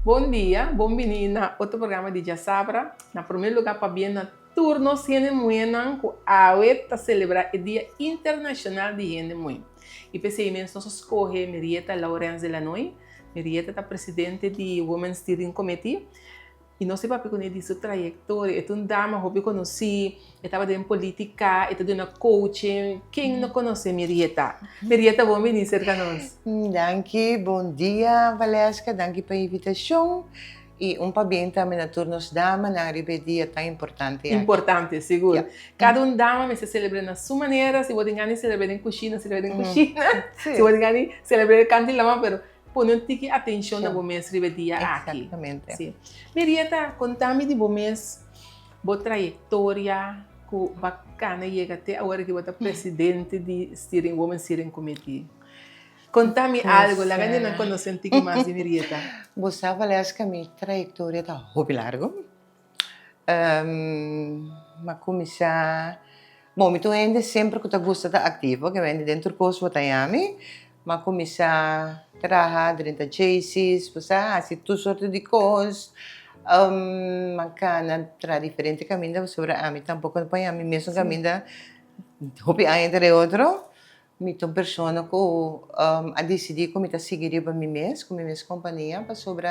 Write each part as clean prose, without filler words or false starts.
Bom dia, bem-vindo a outro programa de Jassabra. Na primeiro lugar, para bem na turno Gente Muena, que a está celebrar o Dia Internacional de Gente Muena. E pensei mesmo, nós escolhemos Marieta Laurence Lanoy. Marieta é presidente do Women's Steering Committee. E não sei para conhecer sua trajetória. É uma dama que eu conheci, estava em política, estava em coaching. Quem não conhece Marieta? Marieta, bem-vinda cerca de nós. Danke, bom dia, Valesca. Danke pela invitação. E bem também na turnos dama, na dia tão importante. Importante, seguro. Yeah. Cada dama se celebra na sua maneira. Se você ganhar, celebra em cozinha, celebra em cozinha. Se você ganhar, celebra em cantilama, pero põe um tique atenção na mês dia aqui. Exatamente. Sim. Marieta, conta-me de mês, boa trajetória, que bacana chega até agora que você é presidente de Women's Steering Committee. Conta-me algo, lá que não conheço um tique mais de Marieta. Você, Valesca, minha trajetória está muito larga. Mas começar... Bom, eu ainda sempre que eu gosto de ativo, que eu ainda dentro do curso de Miami. Mas começar a trabalhar dentro de Chassis, fazer tudo sorte de coisas. Mas para diferente caminho sobre a mim, tampouco para mim mesmo caminho, hobby entre outro. Eu sou uma pessoa que decidi que eu seguiria para mim mesmo, com a minha companhia, para sobre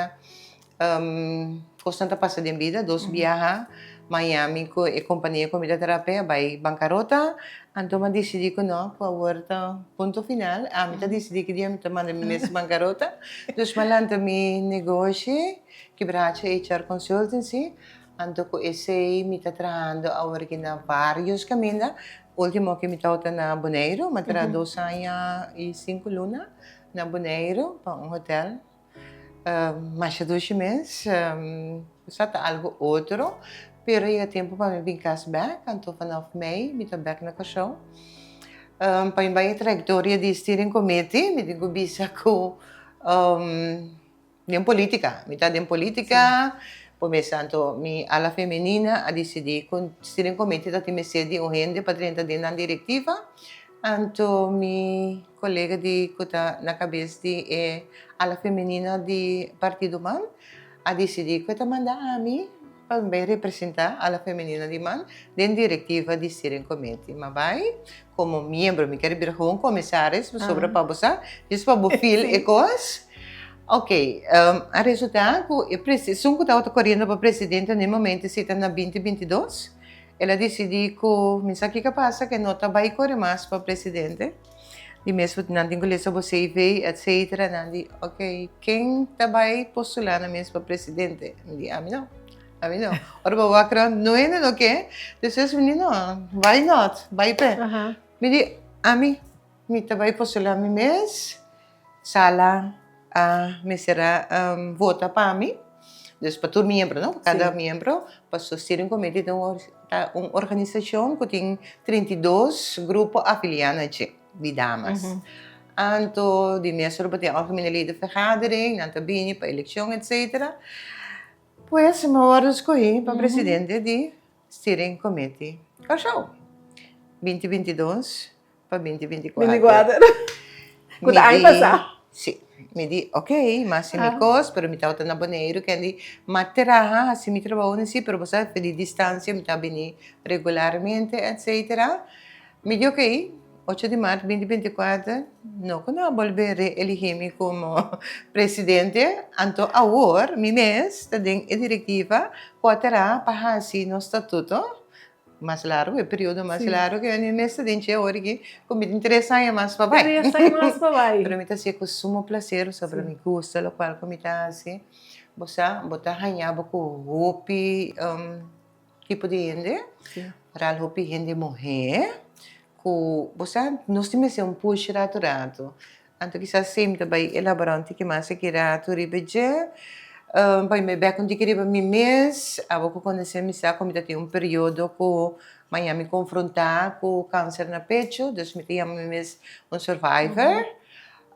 constante passar de vida, viajar Miami com a companhia com a terapia, vai bancarrota. Então eu decidi que não, para o ponto final, eu decidi que eu ia mandar minha bancarota. Então eu lancei meu negócio, que é HR Consultancy. Então esse eu estou trabalhando agora em vários caminhos. Último que eu estou na Bonaire, mas tra 2 anos e 5 lunas na Bonaire, para hotel. Mais de 2 meses, está algo outro. Pero é tempo para me vir back, então vanaf mei, me estou back na caixão. Para a minha trajetória de steering committee, me digo bisa com política. Me está em política, começando minha ala feminina a decidir com steering committee da time sede o gente para dentro da diretiva. Então minha colega de que na cabeça de ala feminina de Partido Man a decidir que mandar a mim para representar a feminina de man dentro da diretiva de steering committee. Mas vai, como membro, me quero vir com um comissário sobre para você, isso para o fil e coisas. Ok, a resultado, eu preciso que estava correndo para presidente no momento, se está na 2022, ela decidiu que, me sabe o que passa, que não está vai correr mais para presidente. E mesmo não tem que você ver, etc. Ok, quem está vai postular na mesma presidente? Me diz, a mim não. A mim não. Ora, para não é o que? Depois, menino, why not? Vai para. Me diz, a mim, me vai postular me mês, sala, me será vota para mim. Depois, para todo membro, não? Cada membro, para sustentar um comitê de uma organização que tem 32 grupos afiliados de damas. Então, de mesmo para ter algemene ledenvergadering, na tabine, para eleição, etc. Pues, me hora escolhi para presidente de steering committee. Cachorro. 2022 para 2024. 2024. Quando aí passar? Sim. Me di, ok, mas se me cos, pero me estava na Bonaire, que andi materaha, se me trabalho nesse, pero você de distância, me estava bem regularmente, etc. Me di, ok, 8 de março de 2024, não vou volver a elegir-me como presidente, então agora, meu mês, está em diretiva, pode terá para assim no estatuto, mais largo, o período mais largo, que o mês está dentro agora que me interessa mais para vai. Interessa mais para vai. Para mim está assim, com sumo prazer, sobre mim gosta, o qual como está assim, você botar ganhava com roupi, tipo de gente, para roupi gente morrer. Você nós temos push rato. Então, quizás sempre vai elaborando que mais que rato ribeje. Para me ver quando queria me mês, eu vou conhecer me sabe como tem período que Miami confrontar com câncer na pecho, então me tem mês survivor.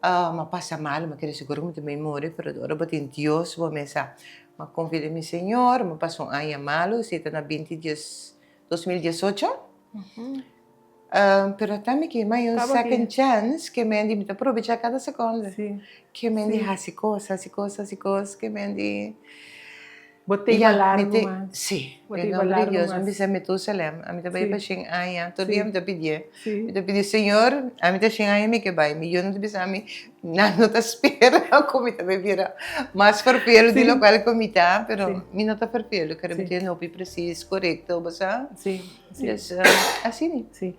Mas passa mal, mas quero seguro que me memória, mas agora vou ter Deus, vou me sabe. Mas confio em meu Senhor, mas passou ano malo, se está na 2018. Pero também que mais um Acaba second que- chance que me andi aproveitar cada segundo. Sim. Que me andi Sim. hasi coisa, que me andi... Botei Ja, largo, mete, mas. sim, Botei em nome de largo, Deus, mas. me me tu salem, a mim também para Sim. xing aia, todo dia Sim. me te pedir, Sim. me te pedir Senhor, a mim te xing aia me que vai, me eu não te bisa me, não te espera, como te vira, mas perfeito de Sim. local como tá, pero Sim. me não tá perfeito, quero me Sim. ter não preciso, correto, você, Sim. Sim. yes, assim, Sim.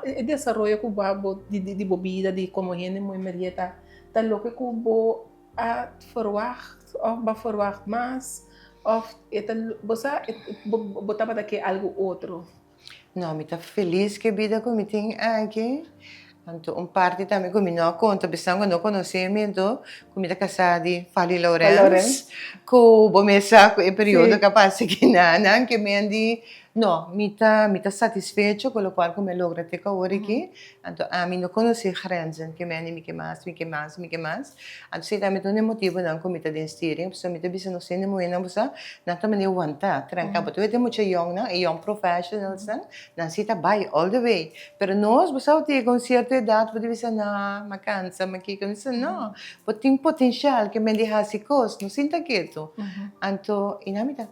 E desarrollo que va de bebida, de como gente muy medieta, tal lo que cubo a verwacht, of va verwacht más, of bosa botaba daqui algo outro. não, me tá feliz que a vida como tem aqui. Então, parte também que não conta, pensando no conhecimento, como está casada, Fali Lawrence, que começa com o período capaz que não, que me andi, não, me tá satisfeito com o qual como logra ter agora aqui. Então, a mim não conhece grenzen, que me andi, me que mais. Então, se também tem um motivo não como está dentro steering, porque me tá pensando assim, não é não, você não também não aguenta, tranca, porque tu é muito young professionals, não se tá by all the way, pero nós, você tem com certa idade, pode dizer, não, mas cansa, mas que cansa, não, porque tem potencial que me deixa assim coisa, não sinta quieto, então, e na mitad.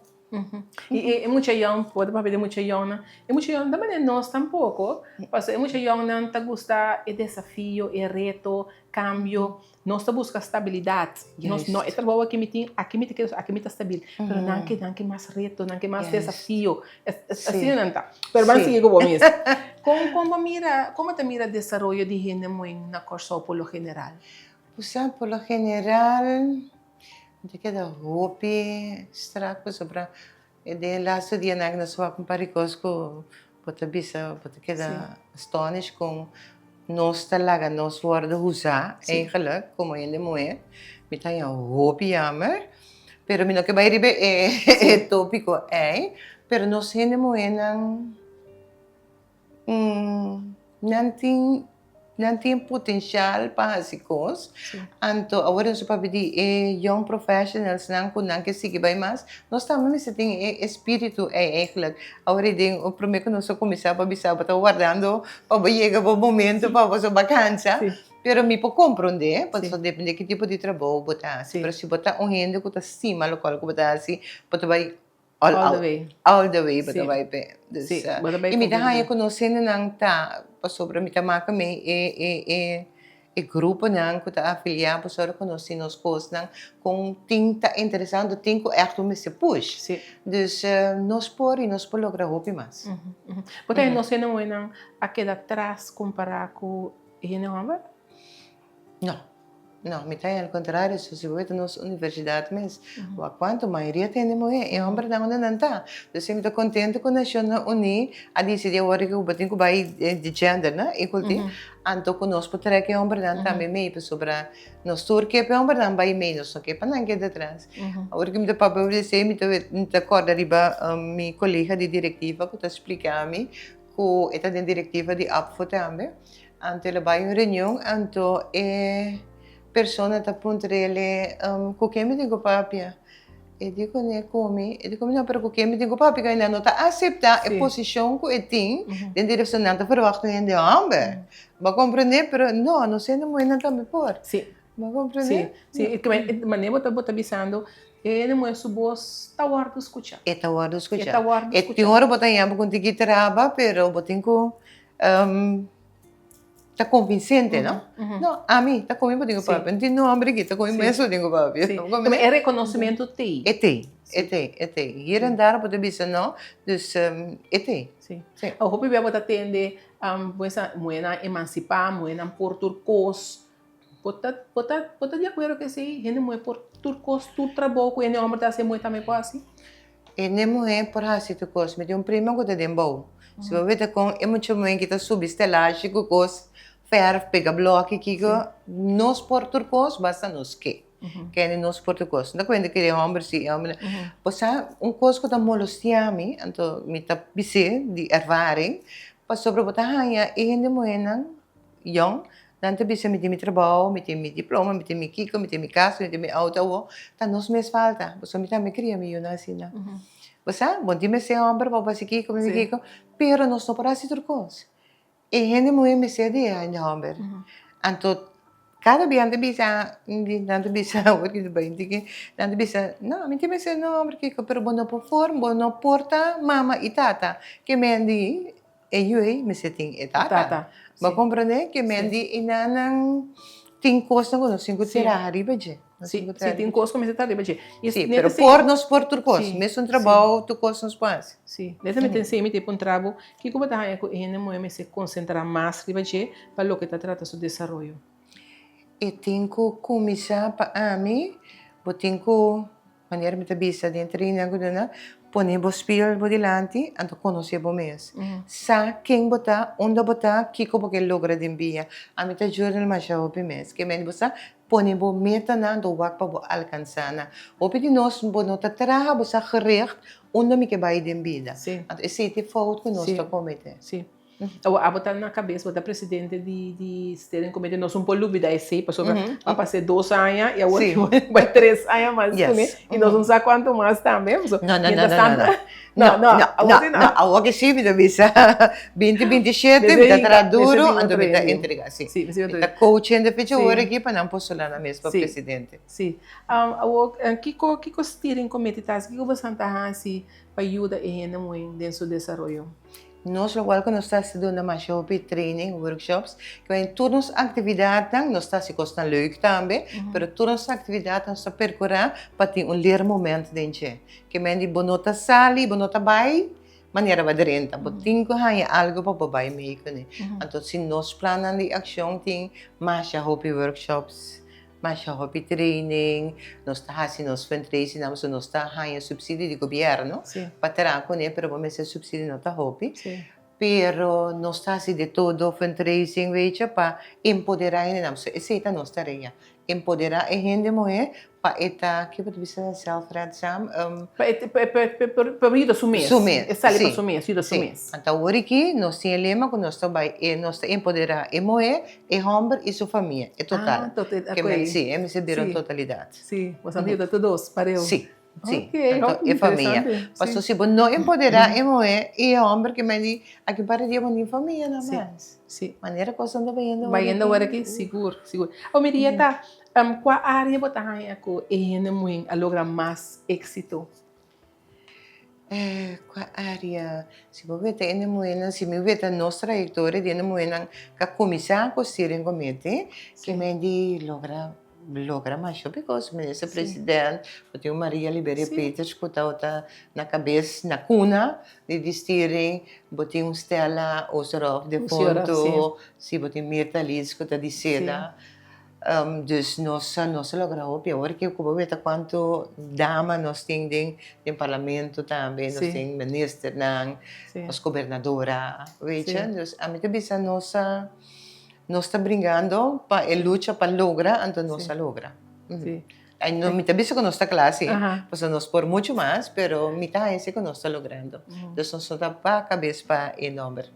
E muita young, pode parar de muita young, né? E muita young também nós tampouco, porque muita young não tá gusta o desafio, o reto, cambio, nós tá busca estabilidade. Nós não é trabalho que me tem, aqui me tá estável, pero não que mais reto, não que mais desafio, assim não tá. Pero vamos seguir com o mesmo. Como te mira o desenvolvimento de gente muito na Corso por lo general? Pues, por lo general, te queda hopi, straco sobre de laatste dia na nas wa com paricosco, pode bisa, pode queda astonished com nós talaga nós worden usar eigenlijk como ele moe, me tá em hopi jammer, pero mino que vai ribe é tópico pero nós ainda moe não tem potencial para as coisas. Então, agora nós para pedir young professionals não que seguir bem mais, nós também tem espírito eigenlijk. Agora tem o primeiro que nós começar para bisar, para guardando para chegar o momento para fazer vacância. Pero me pode compreender, pode depender que tipo de trabalho botar. Mas se botar gente que está acima local que botar assim, pode vai all the way, but vai pe. E me dá aí conhecendo não tá, sobre me tá marca me e grupo não que tá afiliado para conhecer nos coisas não com tinta interessante, tem que echt me se push. Dus nós por lograr hope mais. Porque nós não é a queda atrás comparar com ele não é? Não, me tem ao contrário, se você vai na universidade mesmo, quanto a maioria tem mulher, é homem não não tá. Então, me estou contente com a Nacional Uni, a decidir agora que o batem com vai de gender, né? Equality. Então, conosco para que homem não também meio sobre nós turque é homem não vai meio, nós que para não quedar atrás. Agora que me estou para dizer, me estou acorda riba minha colega de diretiva que está explicando que esta diretiva de APFO também. Então, ela vai em reunião, então persona está puntrele que me digo papia e digo ne come e digo não pero que me digo papia ainda não está aceitar a posição que tem dentro da direção não verwacht ainda ambe vai compreender pero não sei não é nada me por vai compreender sim que maneira bota bisando ele não é subos tá guardo escuchar tá guardo escuchar e tem hora botar em ambo contigo traba pero botem com está convincente, não? Não, a mim está comigo digo papi, não não homem que está comigo isso digo papi. É reconhecimento tem. É tem. Hier en daar pode dizer não, dus é tem. Sim. O hopi vai botar tende moena emancipar, moena por turcos. Bota de acordo que sim, gente moe por turcos, tu trabalho com ele homem tá se moe também quase. E nem moe por assim turcos, me tem primo que tá dembou. Se você vê com é muito moe que tá subestelagem com coisa verf, pega bloco que nós portugueses basta nos que é nós portugueses. Não quando que é homem se homem, pois coisa que tá molestiami, então me tá bise de ervaring, pas sobre botar hanya e ainda moena young, nanti bisa me tem trabalho, me tem diploma, me tem kiko, me tem casa, me tem auto, tá nos mês falta, pois me tá me cria me eu assim lá. Pois bom dia me se homem, papai se kiko, me kiko, pero nós não para se turcos. E gente muito me cede em Hamburg. Então, cada biante bisa, nanti bisa, porque bem que nanti bisa, não, me tem se não, porque que pero bono por forma, bono porta, mama e tata, que mendi e eu me seting e tata. Mas compreende que mendi e nanang tem coisa com nós cinco terari baje. Sim, tem coisa como você está ali, Sim, pero por nós por turcos, mesmo trabalho tu coisa nos pães. Sim, nesse momento tem tipo um trabalho que como está aí com ele não se concentrar mais ali para o que está tratando seu desenvolvimento. E tenho que começar para mim, eu tenho que maneira me tabisa dentro de nada, põe o espelho por delante, então conhecer o mês. Sa quem botar, onde botar, que como que logra de envia. A mim tá ajuda mais a o mês, que men bosa põe o meta na do wak para alcançar na. O pedi nós bonota traha bosa gericht, onde me que vai de envia. Então esse é fout que nós está cometer. Sim. A botar na cabeça, botar presidente de steering committee, nós um pouco dúvida esse, para sobre vai passar 2 anos e agora vai 3 anos mais, e nós não sabemos quanto mais também. Não, agora que sim, me bisa 2027, me tá traduro, então me tá entregar, sim. Tá coaching de fecha hora aqui para não postular na mesa para presidente. Sim. Agora, que steering committee tá, que você está assim para ajudar a gente muito dentro do desenvolvimento? Nós, igual que nós estamos fazendo mais training, workshops, que em todas as atividades, nós estamos se costando leuk também, mas todas as atividades nós estamos percorrendo para ter ler momento dentro. Que mendi bonota sali, bonota bai, maneira vai renta, mas tem que ter algo para bai meio, né? Então, se nós planamos de ação, tem mais workshops, mais training, nós estamos fazendo fundraising, nós estamos fazendo subsídio do governo, para ter com ele, mas esse subsídio não está hobby. Pero nós estamos de todo fundraising, veja, para empoderar ele, nós essa é a nossa tarefa, empoderar a gente mulher para esta que pode ser self-read sam, para ir assumir, essa para assumir, Então hoje aqui nós temos lema que nós estamos empoderar a mulher, a homem e sua família, é total. Que sim, me receberam totalidade. Sim, você ajuda todos para eu. Sim. Sim, então é família. Mas se você não empoderar a mulher e o homem, que me diz, aqui para dia uma família, não mais. Sim. Maneira que você anda vendo. Vai indo agora aqui, seguro. O Maria tá, qual área você acha que é muito a lograr mais êxito? Qual área? Se você tem uma se me vê a nossa trajetória, tem uma que começar com o steering committee, que me diz logra mais, porque o ministro presidente, eu tenho Maria Libéria Peters, que está na cabeça, na cuna de steering, eu tenho Stella Osterhoff de Ponto, se eu tenho Mirta Liz, que está de seda. Dus nós logramos, pior que eu vejo quanto dama nós temos no parlamento também, nós temos ministro, nós governadora, veja, dus a mim também nós estamos brincando para a luta para lograr, então nós logra. Aí não me também que nossa classe, porque nós por muito mais, pero mitad esse que nós está logrando. Então nós estamos para a cabeça para o número.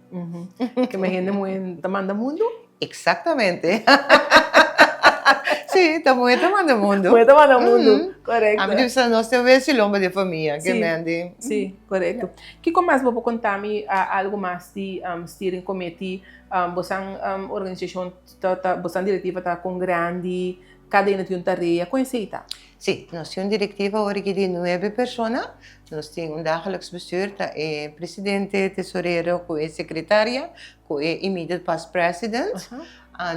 Que me rende muito tamanho do mundo? Exatamente. Sim, está muito tamanho do mundo. Muito tamanho do mundo, correto. A mim nós temos esse lombo de família, que me sim, correto. Que como mais vou contar-me algo mais de steering committee, você organização, você diretiva está com grande cadeia de tarefa, conhece tá? Sim, nós temos uma diretiva hoje de 9 pessoas, nós temos dagelijks bestuur, é presidente, tesoureiro, com a secretária, com a immediate past president,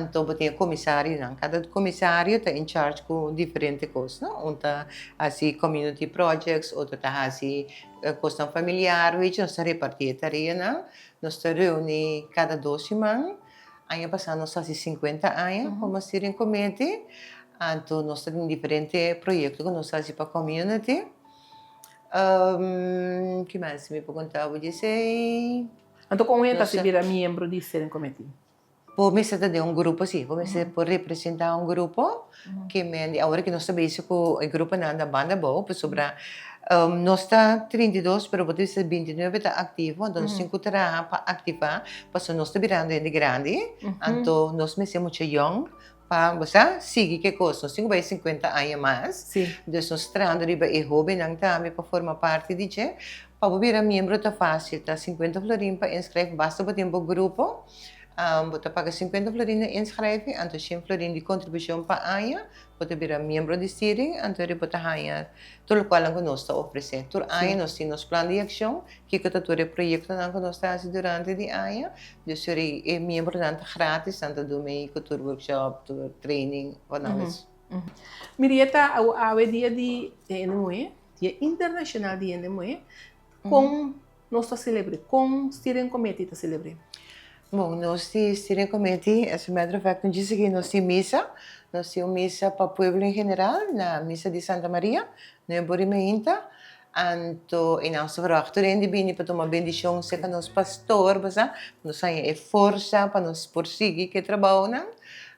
então tem comissário, cada comissário está em charge com diferentes coisas, um está assim community projects, outro está assim questão familiar, nós estamos repartir a tarefa, nós estamos reunir cada 2 semanas, ano passado nós fazemos 50 anos como steering committee. Então, nós temos diferentes projetos que nós fazemos para a community. Que mais me perguntava? Eu disse... Então, como é que você vira membro de steering committee? Por mim, você tem grupo, sim. Por mim, você pode representar grupo. Que agora que nós estamos com o grupo na banda boa, sobre nós está 32, mas você está 29 está ativo, então nós temos que para ativar, porque nós estamos virando de grande, então nós somos muito young, para você seguir que coisa, nós temos 50 anos mais, então nós estamos de jovem também para formar parte de isso, para virar membro está fácil, está 50 florim para inscrever, basta para ter um grupo, Você paga 50 florins de inschrijving, então 100 florins de contribuição para a AIA, você vira membro de steering, então você ganha tudo o qual nós está oferecendo. Por AIA, nós temos plano de ação, que é todo o projeto que nós está fazendo durante a AIA, então você é membro grátis, então do meio que todo workshop, training, wat alles. Marieta, a dia de NME, Dia Internacional de NME, com nós está celebrando, com o Steering Committee está celebrando. Bom, nós temos Steering Committee, as a matter of fact, disse que nós temos missa para o povo em geral, na missa de Santa Maria, no Borimeinta. Então, em nossa verwacht, de bem para tomar bendição, se que nós pastor, nós temos força para nos prosseguir que trabalham.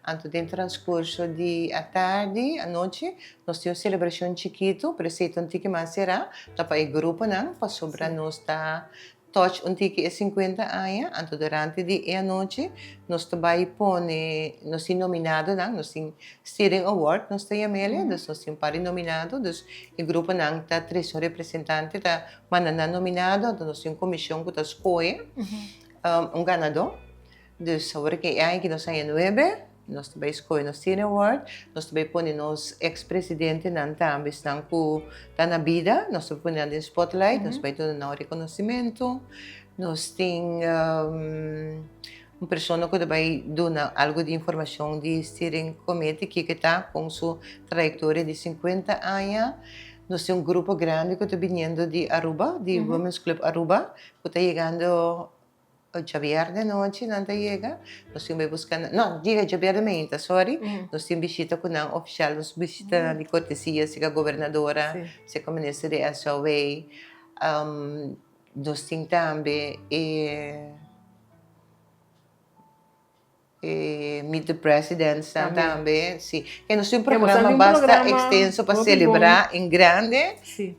Então, no transcurso de à tarde, à noite, nós temos uma celebração chiquito, preceito um tique mais será, para o grupo, para sobre nós está touch um tique é 50 anos, então durante a noite, nós também põe, nós temos nominado, nós temos Steering Award, nós temos Amélia, nós temos par nominado, então o grupo está 3 representantes, está manana nominado, então nós temos comissão que está escolhe ganador, então agora que é que nós temos 9, nós também escolhemos o Steering Award, nós também põemos ex-presidente também estão na vida, nós também põemos no spotlight, nós também damos reconhecimento, nós temos uma pessoa que também dá algo de informação de Steering Committee que está com sua trajetória de 50 anos. Nós temos um grupo grande que está vindo de Aruba, de Women's Club Aruba, que está chegando Javier de noite, não chega. Nós temos buscando, não, diga Javier de manhã, sorry. Nós temos visita com a oficial, nós visita de cortesia, se a governadora, se a ministra de SOA. Nós temos também Meet the President também, sim. E nós temos um programa bastante extenso para celebrar em grande. Sim.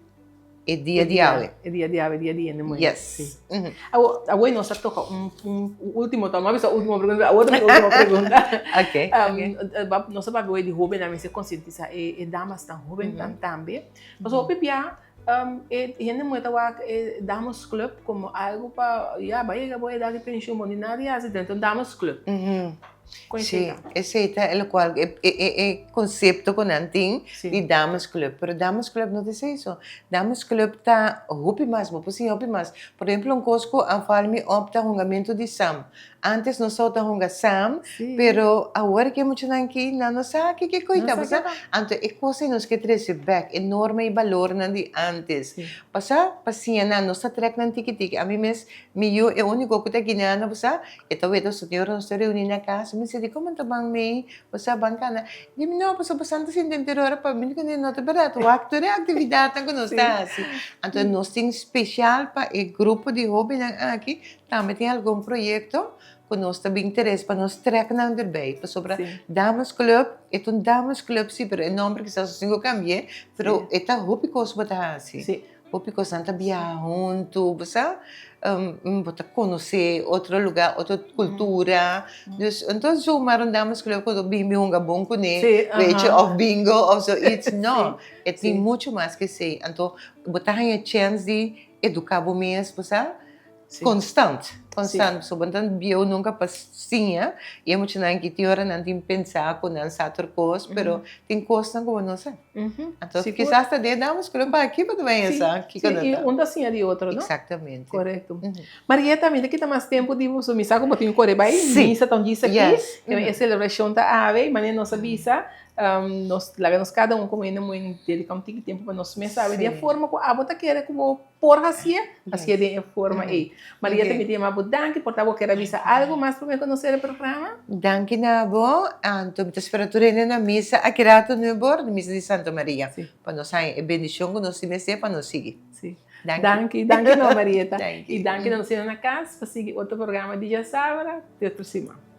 É dia de ave. É dia de ave, dia de ene. Yes. Agora nós toca último tema, a última pergunta, a outra pergunta. Ok. Nós vamos ver de jovem, na minha consciência, e damas tão jovem também. Mas o PPA, ene muito damas club como algo para, vai dar de pensão monetária, então damas club. Sim, esse é o qual é conceito que não tem de Damas Club, mas Damas Club não diz isso. Damas Club está hopi mais, por exemplo, Cosco a falar-me opta rungamento de Sam. Antes não só está runga Sam, pero agora que muito aqui não sabe que coisa, então é coisa nos que traz back enorme valor não de antes. Passa paciência não está trek não tiki a mim mesmo meu é o único que está guiando, passa e talvez o senhor não se reúne na casa, mas se como está bem me, passa bancana, digo não, passa passando sem interior para mim que não está barato, o acto é atividade que nós está assim. Então nós temos especial para o grupo de hobby aqui, também tem algum projeto que nós também interesse para nós trecar erbij. Sobre Dames Club, é um Dames Club, sim, pero é nome que está assim cambiar, pero é tá hobby coisa para assim. Hobby coisa anta viajar junto, você para conhecer outro lugar, outra cultura. Então só um Dames Club quando bimbi bom com ele, of bingo, of so it's não, é tem muito mais que sei. Então botar a chance de educar o mesmo, você constante, so bantan bio nunca passinha e muito não que tem hora não tem pensar com não saber coisas, pero tem coisas como não sei. Então quizás até de damos que para aqui para também essa que quando e um assim de outro, não? Exatamente. Correto. Marieta, me daqui tá mais tempo de você me sabe como tem Corebai, missa tão disso aqui, é celebração da ave, mas não sabia nós largamos cada como ainda muito dedicar um tempo para nós pensar de forma que a bota quer como por assim de forma aí. Maria também tem uma danke por estar quer avisar algo mais para me conhecer o programa. Danke nabo, então me temperatura na missa aqui rato no bordo missa de Santa Maria. Para nós é bendição que nós se messe para nós seguir. Sim. Danke não Marieta. E danke não se na casa para seguir outro programa de já sábado, de outra semana.